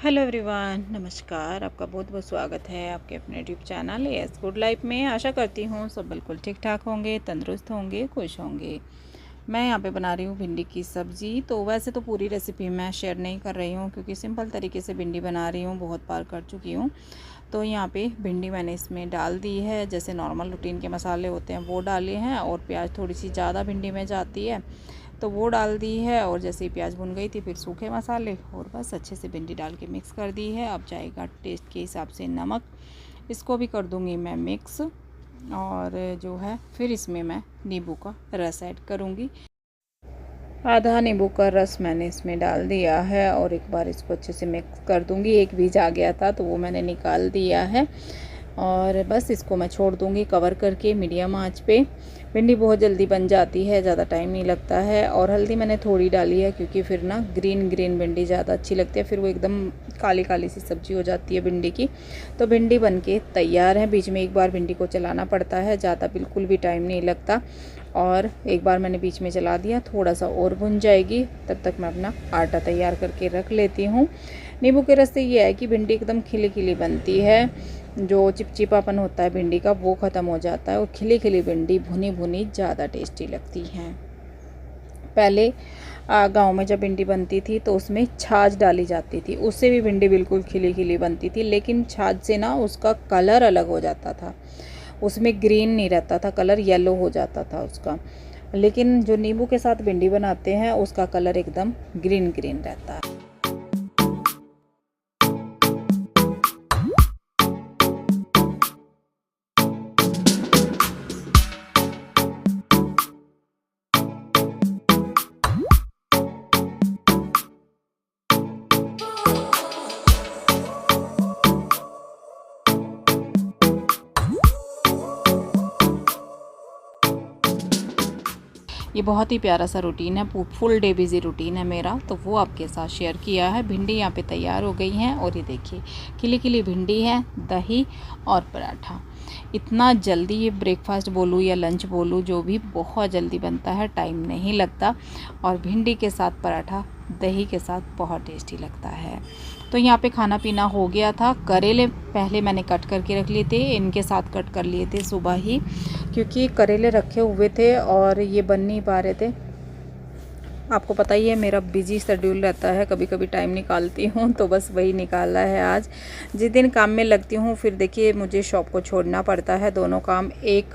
Hello everyone, नमस्कार। आपका बहुत बहुत स्वागत है आपके अपने YouTube channel S good life में। आशा करती हूँ सब बिल्कुल ठीक ठाक होंगे, तंदुरुस्त होंगे, खुश होंगे। मैं यहाँ पे बना रही हूँ भिंडी की सब्ज़ी। तो वैसे तो पूरी रेसिपी मैं शेयर नहीं कर रही हूँ क्योंकि सिंपल तरीके से भिंडी बना रही हूँ, बहुत बार कर चुकी हूँ। तो यहाँ पे भिंडी मैंने इसमें डाल दी है, जैसे नॉर्मल रूटीन के मसाले होते हैं वो डाले हैं, और प्याज थोड़ी सी ज़्यादा भिंडी में जाती है तो वो डाल दी है। और जैसे ही प्याज भुन गई थी फिर सूखे मसाले और बस अच्छे से भिंडी डाल के मिक्स कर दी है। अब जाएगा टेस्ट के हिसाब से नमक, इसको भी कर दूँगी मैं मिक्स। और जो है फिर इसमें मैं नींबू का रस ऐड करूँगी। आधा नींबू का रस मैंने इसमें डाल दिया है और एक बार इसको अच्छे से मिक्स कर दूँगी। एक बीज आ गया था तो वो मैंने निकाल दिया है और बस इसको मैं छोड़ दूँगी कवर करके मीडियम आंच पे। भिंडी बहुत जल्दी बन जाती है, ज़्यादा टाइम नहीं लगता है। और हल्दी मैंने थोड़ी डाली है क्योंकि फिर ना ग्रीन ग्रीन भिंडी ज़्यादा अच्छी लगती है, फिर वो एकदम काली काली सी सब्ज़ी हो जाती है भिंडी की। तो भिंडी बनके तैयार है। बीच में एक बार भिंडी को चलाना पड़ता है, ज़्यादा बिल्कुल भी टाइम नहीं लगता। और एक बार मैंने बीच में चला दिया, थोड़ा सा और भुन जाएगी, तब तक मैं अपना आटा तैयार करके रख लेती हूँ। नींबू के रस से ये है कि भिंडी एकदम खिली खिली बनती है, जो चिपचिपापन होता है भिंडी का वो ख़त्म हो जाता है और खिली खिली भिंडी भुनी भुनी ज़्यादा टेस्टी लगती हैं। पहले गांव में जब भिंडी बनती थी तो उसमें छाछ डाली जाती थी, उससे भी भिंडी बिल्कुल खिली खिली बनती थी, लेकिन छाछ से ना उसका कलर अलग हो जाता था, उसमें ग्रीन नहीं रहता था, कलर येलो हो जाता था उसका। लेकिन जो नींबू के साथ भिंडी बनाते हैं उसका कलर एकदम ग्रीन ग्रीन रहता है। ये बहुत ही प्यारा सा रूटीन है, फुल डे बिज़ी रूटीन है मेरा, तो वो आपके साथ शेयर किया है। भिंडी यहाँ पे तैयार हो गई हैं और ये देखिए खिली खिली भिंडी है, दही और पराठा। इतना जल्दी ये ब्रेकफास्ट बोलूँ या लंच बोलूँ, जो भी बहुत जल्दी बनता है, टाइम नहीं लगता। और भिंडी के साथ पराठा दही के साथ बहुत टेस्टी लगता है। तो यहाँ पे खाना पीना हो गया था। करेले पहले मैंने कट करके रख लिए थे, इनके साथ कट कर लिए थे सुबह ही, क्योंकि करेले रखे हुए थे और ये बन नहीं पा रहे थे। आपको पता ही है मेरा बिजी शेड्यूल रहता है, कभी कभी टाइम निकालती हूँ तो बस वही निकाला है आज। जिस दिन काम में लगती हूँ फिर देखिए मुझे शॉप को छोड़ना पड़ता है, दोनों काम एक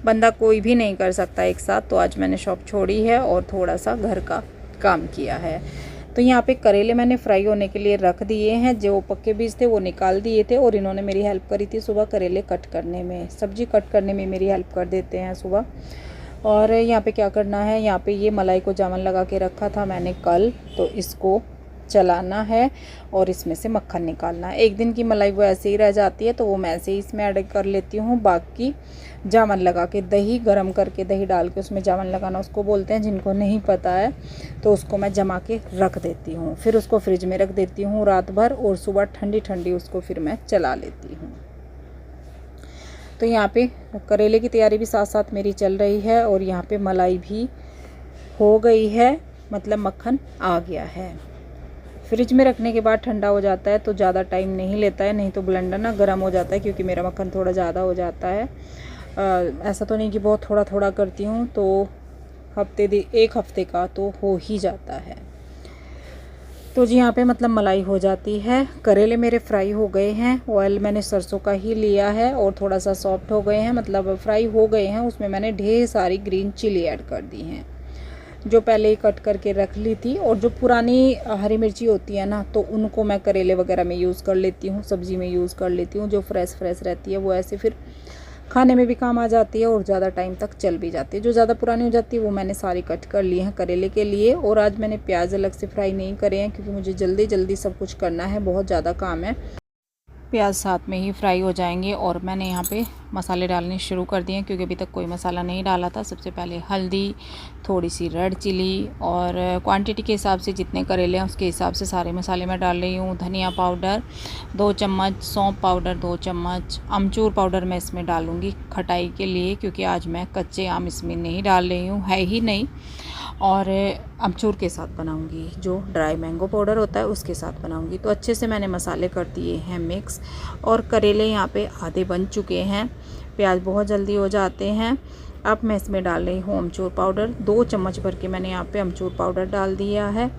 बंदा कोई भी नहीं कर सकता एक साथ। तो आज मैंने शॉप छोड़ी है और थोड़ा सा घर का काम किया है। तो यहाँ पे करेले मैंने फ्राई होने के लिए रख दिए हैं, जो पक्के बीज थे वो निकाल दिए थे और इन्होंने मेरी हेल्प करी थी सुबह करेले कट करने में, सब्जी कट करने में मेरी हेल्प कर देते हैं सुबह। और यहाँ पे क्या करना है, यहाँ पे ये मलाई को जामन लगा के रखा था मैंने कल, तो इसको चलाना है और इसमें से मक्खन निकालना है। एक दिन की मलाई वो ऐसे ही रह जाती है तो वो मैं ऐसे ही इसमें ऐड कर लेती हूँ। बाकी जामन लगा के, दही गरम करके दही डाल के उसमें जामन लगाना उसको बोलते हैं, जिनको नहीं पता है तो उसको मैं जमा के रख देती हूँ। फिर उसको फ्रिज में रख देती हूँ रात भर और सुबह ठंडी ठंडी उसको फिर मैं चला लेती हूँ। तो यहाँ पे करेले की तैयारी भी साथ साथ मेरी चल रही है और यहाँ पे मलाई भी हो गई है, मतलब मक्खन आ गया है। फ्रिज में रखने के बाद ठंडा हो जाता है तो ज़्यादा टाइम नहीं लेता है, नहीं तो ब्लेंडर ना गर्म हो जाता है, क्योंकि मेरा मक्खन थोड़ा ज़्यादा हो जाता है। ऐसा तो नहीं कि बहुत थोड़ा थोड़ा करती हूँ, तो एक हफ्ते का तो हो ही जाता है। तो जी यहाँ पे मतलब मलाई हो जाती है। करेले मेरे फ्राई हो गए हैं, ऑयल मैंने सरसों का ही लिया है और थोड़ा सा सॉफ्ट हो गए हैं, मतलब फ्राई हो गए हैं। उसमें मैंने ढेर सारी ग्रीन चिली ऐड कर दी हैं, जो पहले ही कट करके रख ली थी। और जो पुरानी हरी मिर्ची होती है ना, तो उनको मैं करेले वगैरह में यूज़ कर लेती हूँ, सब्ज़ी में यूज़ कर लेती हूँ। जो फ्रेश रहती है वो ऐसे फिर खाने में भी काम आ जाती है और ज़्यादा टाइम तक चल भी जाती है। जो ज़्यादा पुरानी हो जाती है वो मैंने सारी कट कर ली हैं करेले के लिए। और आज मैंने प्याज अलग से फ्राई नहीं करे हैं क्योंकि मुझे जल्दी जल्दी सब कुछ करना है, बहुत ज़्यादा काम है। प्याज साथ में ही फ्राई हो जाएंगे। और मैंने यहाँ पे मसाले डालने शुरू कर दिए हैं क्योंकि अभी तक कोई मसाला नहीं डाला था। सबसे पहले हल्दी, थोड़ी सी रेड चिली, और क्वांटिटी के हिसाब से जितने करेले हैं उसके हिसाब से सारे मसाले मैं डाल रही हूँ। धनिया पाउडर 2 चम्मच, सौंफ पाउडर 2 चम्मच, अमचूर पाउडर मैं इसमें डालूँगी खटाई के लिए, क्योंकि आज मैं कच्चे आम इसमें नहीं डाल रही हूँ, है ही नहीं। और अमचूर के साथ बनाऊंगी, जो ड्राई मैंगो पाउडर होता है उसके साथ बनाऊंगी। तो अच्छे से मैंने मसाले कर दिए हैं मिक्स, और करेले यहाँ पे आधे बन चुके हैं। प्याज बहुत जल्दी हो जाते हैं। अब मैं इसमें डाल रही हूँ अमचूर पाउडर। 2 चम्मच भर के मैंने यहाँ पे अमचूर पाउडर डाल दिया है,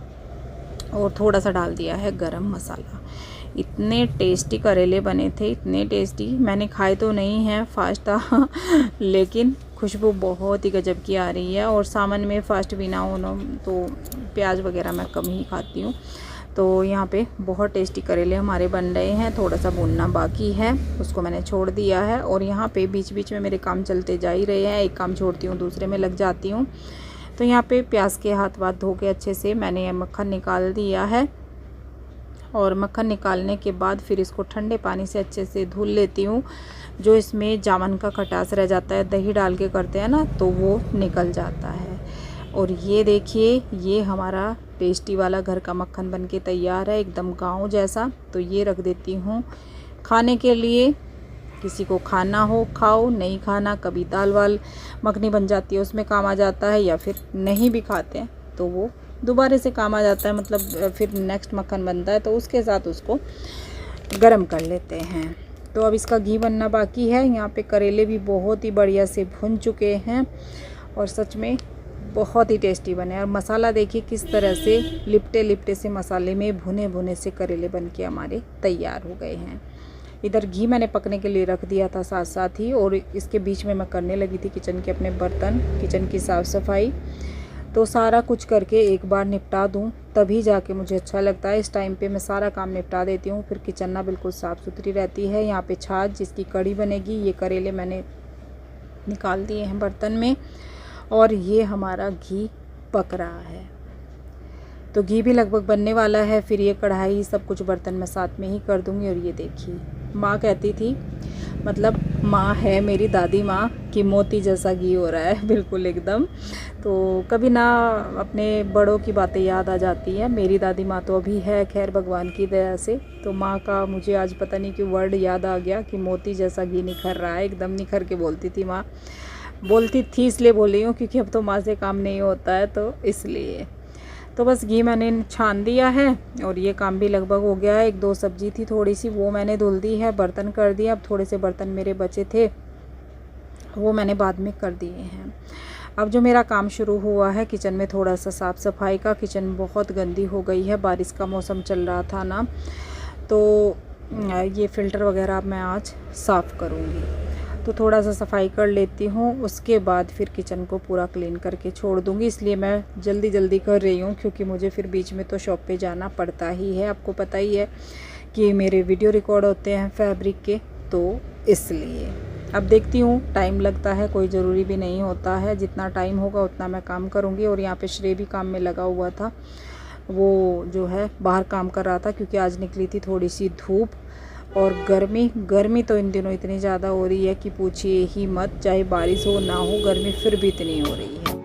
और थोड़ा सा डाल दिया है गरम मसाला। इतने टेस्टी करेले बने थे, इतने टेस्टी। मैंने खाए तो नहीं हैं, फास्ट था लेकिन खुशबू बहुत ही गजब की आ रही है। और सामान में फास्ट भी ना हो तो प्याज वगैरह मैं कम ही खाती हूँ। तो यहाँ पे बहुत टेस्टी करेले हमारे बन रहे हैं। थोड़ा सा भुनना बाकी है, उसको मैंने छोड़ दिया है। और यहाँ पे बीच बीच में मेरे काम चलते जा ही रहे हैं, एक काम छोड़ती हूँ दूसरे में लग जाती हूँ। तो यहाँ पे प्याज के हाथ धो के अच्छे से मैंने ये मक्खन निकाल दिया है, और मक्खन निकालने के बाद फिर इसको ठंडे पानी से अच्छे से धुल लेती हूँ। जो इसमें जामन का खटास रह जाता है, दही डाल के करते हैं ना, तो वो निकल जाता है। और ये देखिए, ये हमारा टेस्टी वाला घर का मक्खन बन के तैयार है, एकदम गाँव जैसा। तो ये रख देती हूँ खाने के लिए। किसी को खाना हो खाओ, नहीं खाना कभी दाल वाल मखनी बन जाती है, उसमें काम आ जाता है। या फिर नहीं भी खाते हैं तो वो दोबारा से काम आ जाता है, मतलब फिर नेक्स्ट मक्खन बनता है तो उसके साथ उसको गरम कर लेते हैं। तो अब इसका घी बनना बाकी है। यहाँ पे करेले भी बहुत ही बढ़िया से भुन चुके हैं, और सच में बहुत ही टेस्टी बने। और मसाला देखिए किस तरह से लिपटे लिपटे से मसाले में भुने भुने से करेले बन के हमारे तैयार हो गए हैं। इधर घी मैंने पकने के लिए रख दिया था साथ साथ ही, और इसके बीच में मैं करने लगी थी किचन के अपने बर्तन, किचन की साफ़ सफाई। तो सारा कुछ करके एक बार निपटा दूं तभी जाके मुझे अच्छा लगता है। इस टाइम पे मैं सारा काम निपटा देती हूँ, फिर किचन ना बिल्कुल साफ़ सुथरी रहती है। यहाँ पे छाछ जिसकी कड़ी बनेगी, ये करेले मैंने निकाल दिए हैं बर्तन में, और ये हमारा घी पक रहा है। तो घी भी लगभग बनने वाला है। फिर ये कढ़ाई सब कुछ बर्तन में साथ में ही कर दूँगी। और ये देखिए, माँ कहती थी, मतलब माँ है मेरी दादी माँ, कि मोती जैसा घी हो रहा है बिल्कुल एकदम। तो कभी ना अपने बड़ों की बातें याद आ जाती है। मेरी दादी माँ तो अभी है, खैर भगवान की दया से। तो माँ का मुझे आज पता नहीं क्यों वर्ड याद आ गया कि मोती जैसा घी निखर रहा है, एकदम निखर के बोलती थी माँ। बोलती थी इसलिए बोल रही हूँ क्योंकि अब तो माँ से काम नहीं होता है, तो इसलिए। तो बस घी मैंने छान दिया है, और ये काम भी लगभग हो गया है। 1-2 सब्जी थी थोड़ी सी, वो मैंने धुल दी है, बर्तन कर दिया। अब थोड़े से बर्तन मेरे बचे थे, वो मैंने बाद में कर दिए हैं। अब जो मेरा काम शुरू हुआ है किचन में थोड़ा सा साफ़ सफाई का। किचन बहुत गंदी हो गई है, बारिश का मौसम चल रहा था ना, तो ये फ़िल्टर वगैरह मैं आज साफ़ करूँगी। तो थोड़ा सा सफाई कर लेती हूँ, उसके बाद फिर किचन को पूरा क्लीन करके छोड़ दूँगी। इसलिए मैं जल्दी जल्दी कर रही हूँ, क्योंकि मुझे फिर बीच में तो शॉप पे जाना पड़ता ही है। आपको पता ही है कि मेरे वीडियो रिकॉर्ड होते हैं फैब्रिक के, तो इसलिए। अब देखती हूँ, टाइम लगता है, कोई ज़रूरी भी नहीं होता है। जितना टाइम होगा उतना मैं काम करूँगी। और यहाँ पे श्रेय भी काम में लगा हुआ था, वो जो है बाहर काम कर रहा था, क्योंकि आज निकली थी थोड़ी सी धूप। और गर्मी तो इन दिनों इतनी ज़्यादा हो रही है कि पूछिए ही मत। चाहे बारिश हो ना हो, गर्मी फिर भी इतनी हो रही है।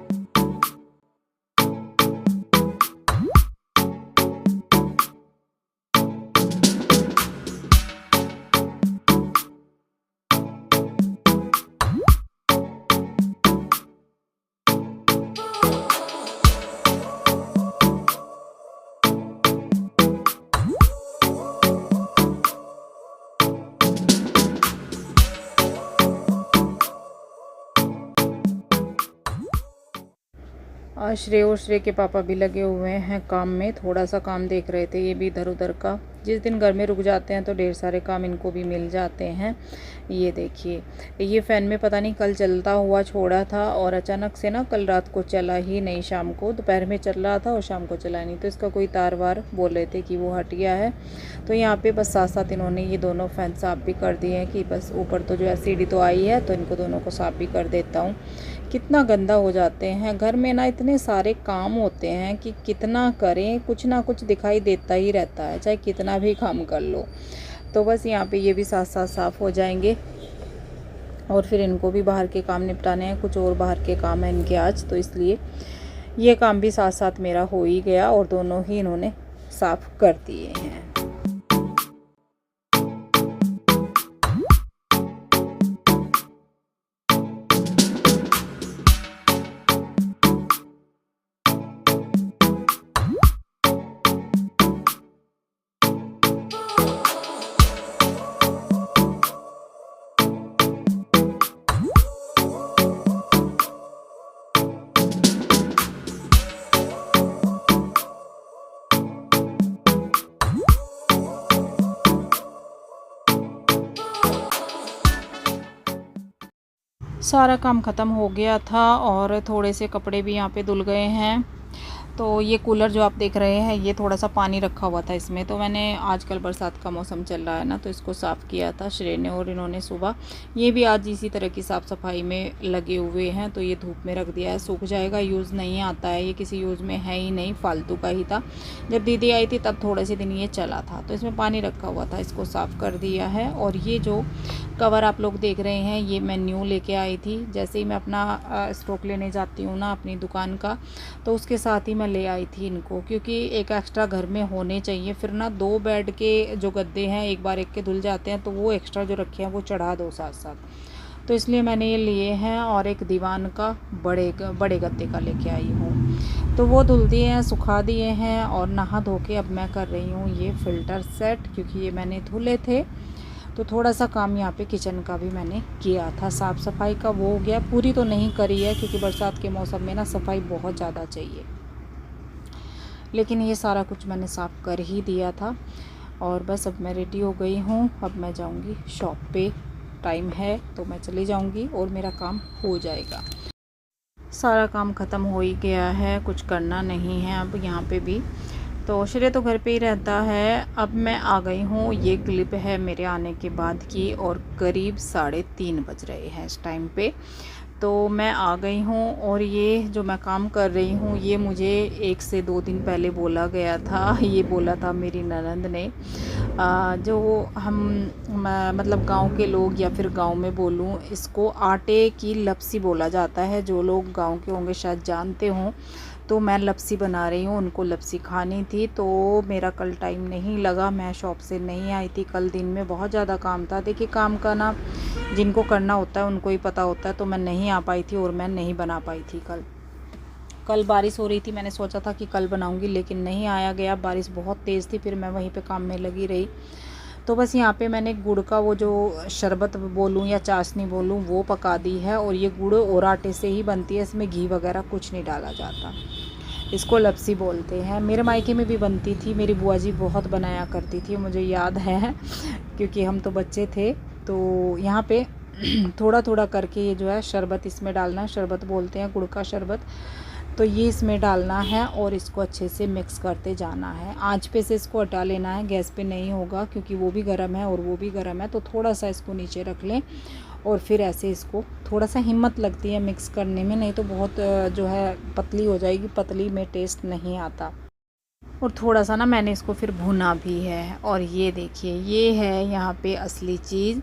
आज श्रेय और श्रेय के पापा भी लगे हुए हैं काम में, थोड़ा सा काम देख रहे थे ये भी इधर उधर का। जिस दिन घर में रुक जाते हैं तो ढेर सारे काम इनको भी मिल जाते हैं। ये देखिए, ये फ़ैन में पता नहीं कल चलता हुआ छोड़ा था, और अचानक से ना कल रात को चला ही नहीं। शाम को दोपहर में चल रहा था और शाम को चला नहीं, तो इसका कोई तार वार बोल रहे थे कि वो हट गया है। तो यहाँ पे बस साथ साथ इन्होंने ये दोनों फ़ैन साफ़ भी कर दिए हैं, कि बस ऊपर तो जो है सीढ़ी तो आई है, तो इनको दोनों को साफ़ भी कर देता हूँ। कितना गंदा हो जाते हैं घर में ना, इतने सारे काम होते हैं कि कितना करें, कुछ ना कुछ दिखाई देता ही रहता है, चाहे कितना भी काम कर लो। तो बस यहाँ पे ये भी साथ साथ साफ़ हो जाएंगे, और फिर इनको भी बाहर के काम निपटाने हैं। कुछ और बाहर के काम हैं इनके आज, तो इसलिए ये काम भी साथ साथ मेरा हो ही गया, और दोनों ही इन्होंने साफ़ कर दिए हैं। सारा काम ख़त्म हो गया था और थोड़े से कपड़े भी यहाँ पे धुल गए हैं। तो ये कूलर जो आप देख रहे हैं ये थोड़ा सा पानी रखा हुआ था इसमें, तो मैंने आजकल बरसात का मौसम चल रहा है ना, तो इसको साफ़ किया था श्रेय ने और इन्होंने सुबह। ये भी आज इसी तरह की साफ़ सफाई में लगे हुए हैं। तो ये धूप में रख दिया है, सूख जाएगा, यूज़ नहीं आता है, ये किसी यूज़ में है ही नहीं, फालतू का ही था। जब दीदी आई थी तब थोड़े से दिन ये चला था, तो इसमें पानी रखा हुआ था, इसको साफ़ कर दिया है। और ये जो कवर आप लोग देख रहे हैं ये मैं न्यू लेके आई थी। जैसे ही मैं अपना स्टॉक लेने जाती हूँ ना अपनी दुकान का, तो उसके साथ ही मैं ले आई थी इनको, क्योंकि एक एक्स्ट्रा घर में होने चाहिए। फिर ना 2 बेड के जो गद्दे हैं एक बार एक के धुल जाते हैं, तो वो एक्स्ट्रा जो रखे हैं वो चढ़ा दो साथ साथ। तो इसलिए मैंने ये लिए हैं। और एक दीवान का बड़े गद्दे का लेके आई हूँ। तो वो धुल दिए हैं, सुखा दिए हैं और नहा धो के अब मैं कर रही हूँ ये फ़िल्टर सेट, क्योंकि ये मैंने धुले थे। तो थोड़ा सा काम यहाँ पे किचन का भी मैंने किया था, साफ़ सफाई का वो हो गया। पूरी तो नहीं करी है क्योंकि बरसात के मौसम में ना सफाई बहुत ज़्यादा चाहिए, लेकिन ये सारा कुछ मैंने साफ़ कर ही दिया था। और बस अब मैं रेडी हो गई हूँ, अब मैं जाऊँगी शॉप पे। टाइम है तो मैं चली जाऊँगी और मेरा काम हो जाएगा। सारा काम ख़त्म हो ही गया है, कुछ करना नहीं है अब यहाँ पे भी। तो श्रेय तो घर पे ही रहता है। अब मैं आ गई हूँ, ये क्लिप है मेरे आने के बाद की और करीब 3:30 बज रहे हैं इस टाइम पे। तो मैं आ गई हूँ और ये जो मैं काम कर रही हूँ ये मुझे 1 से 2 दिन पहले बोला गया था। ये बोला था मेरी ननंद ने। जो हम मतलब गांव के लोग या फिर गांव में बोलूँ, इसको आटे की लपसी बोला जाता है। जो लोग गांव के होंगे शायद जानते हों। तो मैं लपसी बना रही हूँ, उनको लपसी खानी थी। तो मेरा कल टाइम नहीं लगा, मैं शॉप से नहीं आई थी कल। दिन में बहुत ज़्यादा काम था। देखिए काम का ना जिनको करना होता है उनको ही पता होता है। तो मैं नहीं आ पाई थी और मैं नहीं बना पाई थी कल बारिश हो रही थी। मैंने सोचा था कि कल बनाऊंगी, लेकिन नहीं आया गया, बारिश बहुत तेज़ थी। फिर मैं वहीं पे काम में लगी रही। तो बस यहाँ पे मैंने गुड़ का वो जो शरबत बोलूँ या चाशनी बोलूँ वो पका दी है। और ये गुड़ और आटे से ही बनती है, इसमें घी वगैरह कुछ नहीं डाला जाता। इसको लपसी बोलते हैं। मेरे मायके में भी बनती थी, मेरी बुआ जी बहुत बनाया करती थी, मुझे याद है क्योंकि हम तो बच्चे थे। तो यहाँ पे थोड़ा थोड़ा करके ये जो है शरबत इसमें डालना है, शरबत बोलते हैं गुड़ का शरबत। तो ये इसमें डालना है और इसको अच्छे से मिक्स करते जाना है। आंच पे से इसको हटा लेना है, गैस पे नहीं होगा क्योंकि वो भी गर्म है और वो भी गर्म है। तो थोड़ा सा इसको नीचे रख लें और फिर ऐसे इसको थोड़ा सा हिम्मत लगती है मिक्स करने में, नहीं तो बहुत जो है पतली हो जाएगी, पतली में टेस्ट नहीं आता। और थोड़ा सा ना मैंने इसको फिर भुना भी है। और ये देखिए ये है यहाँ पे असली चीज़।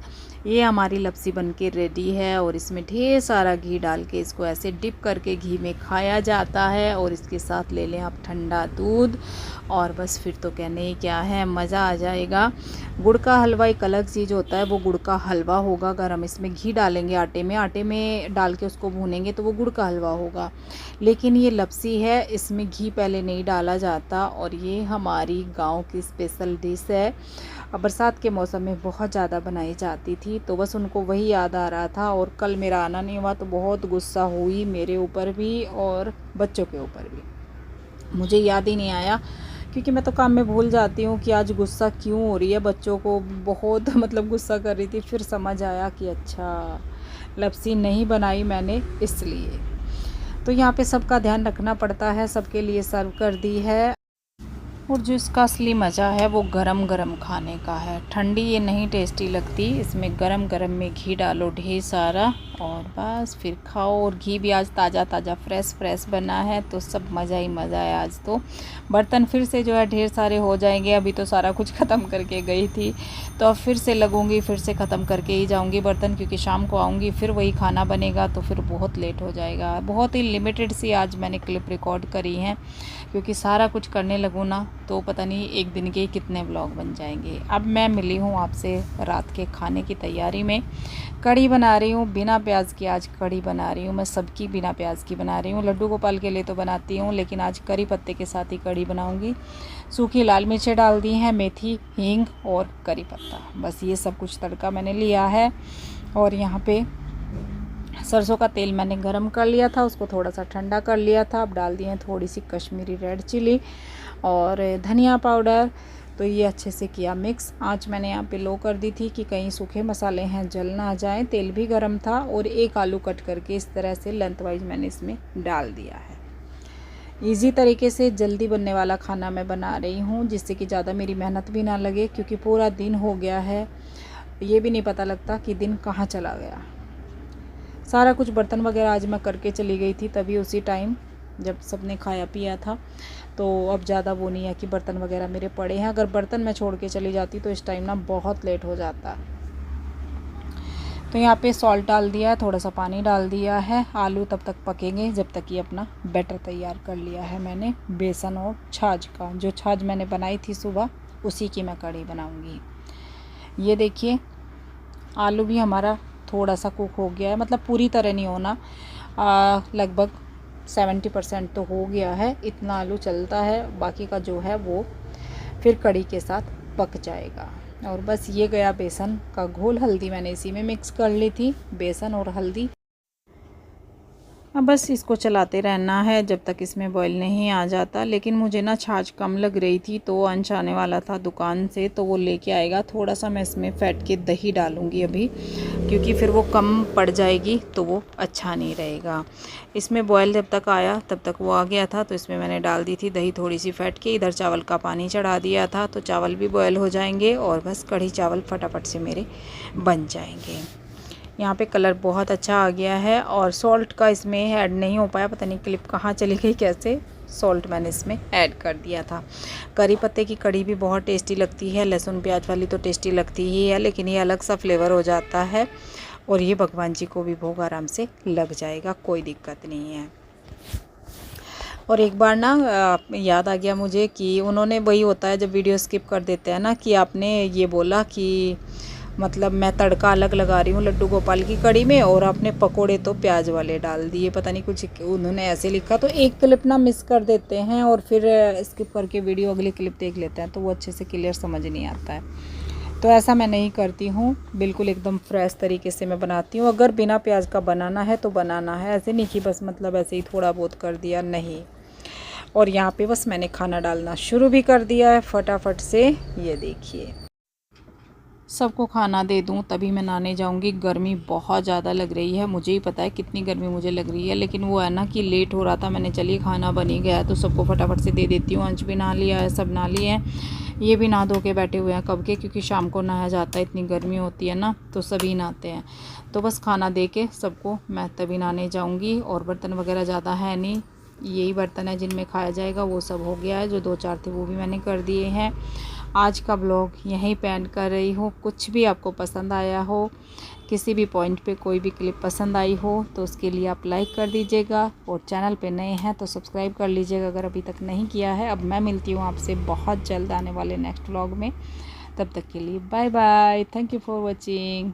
ये हमारी लपसी बनके रेडी है और इसमें ढेर सारा घी डाल के इसको ऐसे डिप करके घी में खाया जाता है। और इसके साथ ले लें आप ठंडा दूध और बस फिर तो कहने ही क्या है, मज़ा आ जाएगा। गुड़ का हलवा एक अलग चीज़ होता है, वो गुड़ का हलवा होगा। अगर हम इसमें घी डालेंगे आटे में डाल के उसको भूनेंगे तो वो गुड़ का हलवा होगा। लेकिन ये लपसी है, इसमें घी पहले नहीं डाला जाता और ये हमारी गांव की स्पेशल डिश है। बरसात के मौसम में बहुत ज़्यादा बनाई जाती थी। तो बस उनको वही याद आ रहा था। और कल मेरा आना नहीं हुआ तो बहुत गुस्सा हुई मेरे ऊपर भी और बच्चों के ऊपर भी। मुझे याद ही नहीं आया क्योंकि मैं तो काम में भूल जाती हूँ कि आज गुस्सा क्यों हो रही है। बच्चों को बहुत मतलब गुस्सा कर रही थी। फिर समझ आया कि अच्छा लपसी नहीं बनाई मैंने इसलिए। तो यहाँ पे सबका ध्यान रखना पड़ता है, सबके लिए सर्व कर दी है। और जो इसका असली मज़ा है वो गरम गरम खाने का है, ठंडी ये नहीं टेस्टी लगती। इसमें गरम गरम में घी डालो ढेर सारा और बस फिर खाओ। और घी भी आज ताज़ा ताज़ा फ्रेश बना है तो सब मज़ा ही मज़ा है आज तो। बर्तन फिर से जो है ढेर सारे हो जाएंगे। अभी तो सारा कुछ ख़त्म करके गई थी तो अब फिर से लगूंगी, फिर से ख़त्म करके ही जाऊंगी बर्तन, क्योंकि शाम को आऊँगी फिर वही खाना बनेगा तो फिर बहुत लेट हो जाएगा। बहुत ही लिमिटेड सी आज मैंने क्लिप रिकॉर्ड करी हैं क्योंकि सारा कुछ करने लगूँ ना तो पता नहीं एक दिन के कितने व्लॉग बन जाएंगे। अब मैं मिली हूँ आपसे रात के खाने की तैयारी में। कढ़ी बना रही हूँ बिना प्याज की, आज कढ़ी बना रही हूँ मैं, सबकी बिना प्याज की बना रही हूँ। लड्डू गोपाल के लिए तो बनाती हूँ लेकिन आज करी पत्ते के साथ ही कढ़ी बनाऊँगी। सूखी लाल मिर्चें डाल दी हैं, मेथी, हींग और करी पत्ता, बस ये सब कुछ तड़का मैंने लिया है। और यहाँ पे सरसों का तेल मैंने गरम कर लिया था, उसको थोड़ा सा ठंडा कर लिया था। अब डाल दिए थोड़ी सी कश्मीरी रेड चिली और धनिया पाउडर, तो ये अच्छे से किया मिक्स। आँच मैंने यहाँ पे लो कर दी थी कि कहीं सूखे मसाले हैं जल ना जाएं। तेल भी गर्म था और एक आलू कट करके इस तरह से लेंथ वाइज मैंने इसमें डाल दिया है। इजी तरीके से जल्दी बनने वाला खाना मैं बना रही हूँ, जिससे कि ज़्यादा मेरी मेहनत भी ना लगे, क्योंकि पूरा दिन हो गया है, ये भी नहीं पता लगता कि दिन कहाँ चला गया। सारा कुछ बर्तन वगैरह आज मैं करके चली गई थी, तभी उसी टाइम जब सबने खाया पिया था। तो अब ज़्यादा वो नहीं है कि बर्तन वगैरह मेरे पड़े हैं। अगर बर्तन मैं छोड़ के चली जाती तो इस टाइम ना बहुत लेट हो जाता। तो यहाँ पे सॉल्ट डाल दिया है, थोड़ा सा पानी डाल दिया है। आलू तब तक पकेंगे जब तक ये अपना बैटर तैयार कर लिया है मैंने बेसन और छाछ का। जो छाछ मैंने बनाई थी सुबह, उसी की मैं कढ़ी बनाऊँगी। ये देखिए आलू भी हमारा थोड़ा सा कुक हो गया है, मतलब पूरी तरह नहीं होना, लगभग 70% तो हो गया है। इतना आलू चलता है, बाकी का जो है वो फिर कढ़ी के साथ पक जाएगा। और बस ये गया बेसन का घोल। हल्दी मैंने इसी में मिक्स कर ली थी, बेसन और हल्दी। अब बस इसको चलाते रहना है जब तक इसमें बॉईल नहीं आ जाता। लेकिन मुझे ना छाछ कम लग रही थी, तो अंश आने वाला था दुकान से, तो वो लेके आएगा। थोड़ा सा मैं इसमें फेंट के दही डालूँगी अभी, क्योंकि फिर वो कम पड़ जाएगी तो वो अच्छा नहीं रहेगा। इसमें बॉयल जब तक आया तब तक वो आ गया था, तो इसमें मैंने डाल दी थी दही थोड़ी सी फेंट के। इधर चावल का पानी चढ़ा दिया था, तो चावल भी बॉयल हो जाएंगे और बस कढ़ी चावल फटाफट से मेरे बन जाएंगे। यहाँ पे कलर बहुत अच्छा आ गया है। और सॉल्ट का इसमें ऐड नहीं हो पाया, पता नहीं क्लिप कहाँ चली गई, कैसे सॉल्ट मैंने इसमें ऐड कर दिया था। करी पत्ते की कढ़ी भी बहुत टेस्टी लगती है, लहसुन प्याज वाली तो टेस्टी लगती ही है, लेकिन ये अलग सा फ्लेवर हो जाता है। और ये भगवान जी को भी भोग आराम से लग जाएगा, कोई दिक्कत नहीं है। और एक बार ना याद आ गया मुझे कि उन्होंने, वही होता है जब वीडियो स्किप कर देते हैं ना, कि आपने ये बोला कि मतलब मैं तड़का अलग लगा रही हूँ लड्डू गोपाल की कढ़ी में, और आपने पकोड़े तो प्याज वाले डाल दिए, पता नहीं कुछ उन्होंने ऐसे लिखा। तो एक क्लिप ना मिस कर देते हैं और फिर स्किप करके वीडियो अगली क्लिप देख लेते हैं, तो वो अच्छे से क्लियर समझ नहीं आता है। तो ऐसा मैं नहीं करती हूँ, बिल्कुल एकदम फ्रेश तरीके से मैं बनाती हूँ। अगर बिना प्याज का बनाना है तो बनाना है, ऐसे नहीं कि बस मतलब ऐसे ही थोड़ा बहुत कर दिया, नहीं। और यहाँ पे बस मैंने खाना डालना शुरू भी कर दिया है फटाफट से। ये देखिए, सबको खाना दे दूं तभी मैं नहाने जाऊंगी। गर्मी बहुत ज़्यादा लग रही है, मुझे ही पता है कितनी गर्मी मुझे लग रही है, लेकिन वो है ना कि लेट हो रहा था। मैंने चलिए खाना बन ही गया है तो सबको फटाफट से दे देती हूँ। अंश भी नहा लिया है, सब नहा लिए हैं, ये भी नहा धो के बैठे हुए हैं कब के, क्योंकि शाम को नहाया जाता है, इतनी गर्मी होती है ना, तो सभी नहाते हैं। तो बस खाना दे के सबको मैं तभी नहाने जाऊँगी। और बर्तन वगैरह ज़्यादा है नहीं, यही बर्तन है जिनमें खाया जाएगा, वो सब हो गया है। जो 2-4 थे वो भी मैंने कर दिए हैं। आज का ब्लॉग यहीं पे एंड कर रही हूँ। कुछ भी आपको पसंद आया हो, किसी भी पॉइंट पे कोई भी क्लिप पसंद आई हो, तो उसके लिए आप लाइक कर दीजिएगा। और चैनल पे नए हैं तो सब्सक्राइब कर लीजिएगा अगर अभी तक नहीं किया है। अब मैं मिलती हूँ आपसे बहुत जल्द आने वाले नेक्स्ट ब्लॉग में। तब तक के लिए bye bye, thank you for watching.